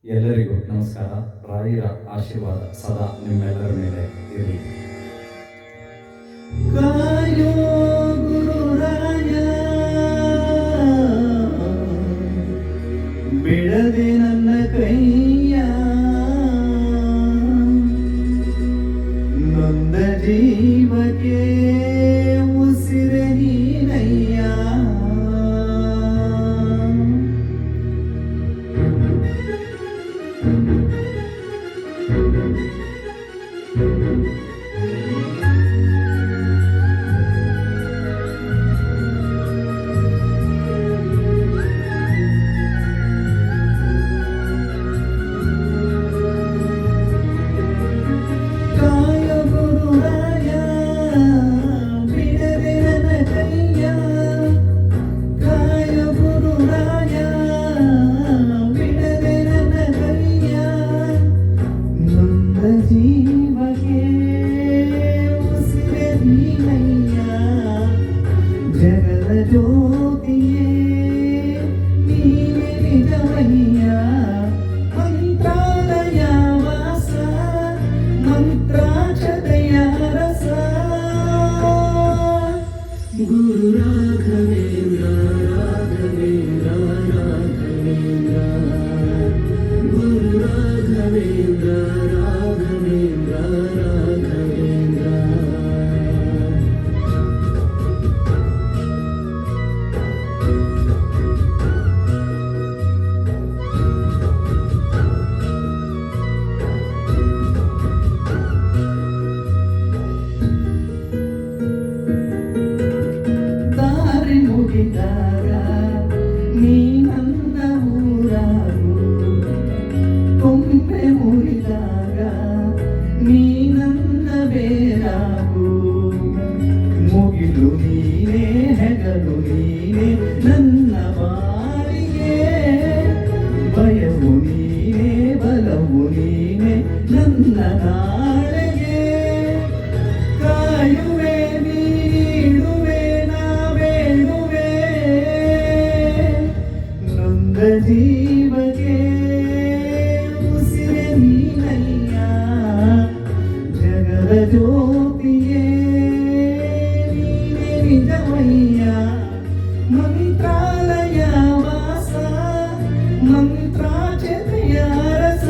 ಎಲ್ಲರಿಗೂ ನಮಸ್ಕಾರ. ರಾಯರ ಆಶೀರ್ವಾದ ಸದಾ ನಿಮ್ಮೆಲ್ಲರ ಮೇಲೆ ಇರಲಿ. ಕಾಯೋ ಗುರುರಾಯ, ಬಿಡದೆ ನನ್ನ ಕೈಯ, ನೊಂದ ಜೀವಕ್ಕೆ ಉಸಿರೆ ನೀನಯ್ಯ. ಜಗದ ಜ್ಯೋತಿಯೇ ನೀನೆ ನಿಜವಯ್ಯ, ಮಂತ್ರಾಲಯ ವಾಸ, ಮಂತ್ರಾಕ್ಷತೆಯ ರಸ. ಗುರು ರಾಘವೇಂದ್ರ ರಾಘವೇಂದ್ರ ರಾಘವೇಂದ್ರ, ಗುರು ರಾಘವೇಂದ್ರ ರಾಘವೇಂದ್ರ ರಾಘವೇಂದ್ರ. ಮುಗಿದಾಗ ನೀ ನನ್ನ ಊರಾರು, ಕೊಂಬೆ ಮುರಿದಾಗ ನೀ ನನ್ನ ಬೇರಾಗು. ಮುಗಿಲು ನೀನೇ, ಹೆಗಲು ನೀನೇ ನನ್ನ ಬಾಳಿಗೆ, ಭಯವು ನೀನೇ, ಬಲವು ನೀನೇ ನನ್ನ ನಾಳೆಗೆ. ಕಾಯುವೆ ನೀಡುವೆ ನಾ ಬೇಡುವೆ, ನೊಂದ ಜೀವಕ್ಕೆ ಉಸಿರೆ ನೀನಯ್ಯ. ಜಗದ ಜ್ಯೋತಿಯೇ ನೀನೆ ನಿಜವಯ್ಯ, ಮಂತ್ರಾಲಯ ವಾಸ, ಮಂತ್ರಾಕ್ಷತೆಯ ರಸ.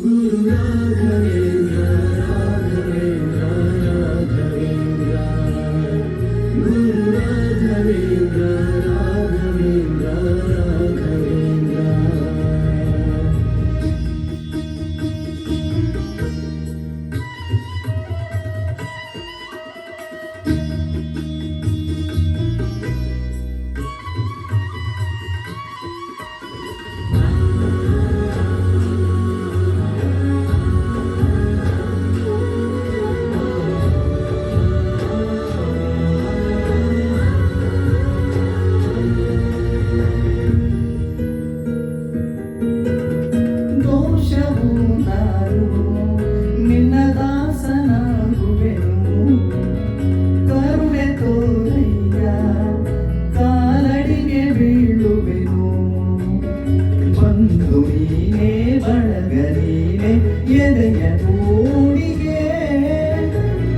ಗುರು ರಾಘವೇಂದ್ರ ರಾಘವೇಂದ್ರ ರಾಘವೇಂದ್ರ, ಗುರು ರಾಘವೇಂದ್ರ ರಾಘವೇಂದ್ರ ರಾಘವೇಂದ್ರ. ನಿನ್ನ ದಾಸನಾಗುವೆನು, ಕರುಣೆ ತೋರಯ್ಯ, ಕಾಲಡಿಗೆ ಬೀಳುವೆನು. ಬಂಧು ನೀನೇ, ಬಳಗ ನೀನೇ, ಎದೆಯ ಕೂಡಿಗೆ,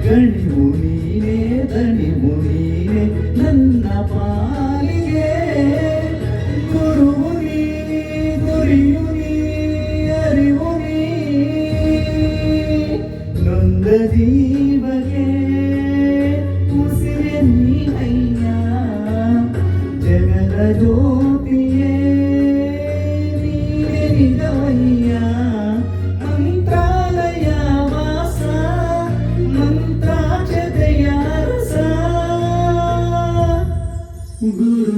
ಗಣಿವು ನೀನೇ, ದಣಿವು ನೀನೇ ನನ್ನ ಪಾಲಿಗೆ. ಗುರುವು ನೀ, ಗುರಿಯು ನೀ, ಅರಿವು ನೀ, ನೊಂದ ಜೀವಕ್ಕೆ ಉಸಿರೆ ನೀನಯ್ಯ. ಜಗದ ಜ್ಯೋತಿಯೇ ನೀನೆ ನಿಜವಯ್ಯ, ಮಂತ್ರಾಲಯ ವಾಸ, ಮಂತ್ರಾಕ್ಷತೆಯ ರಸ. ಗುರು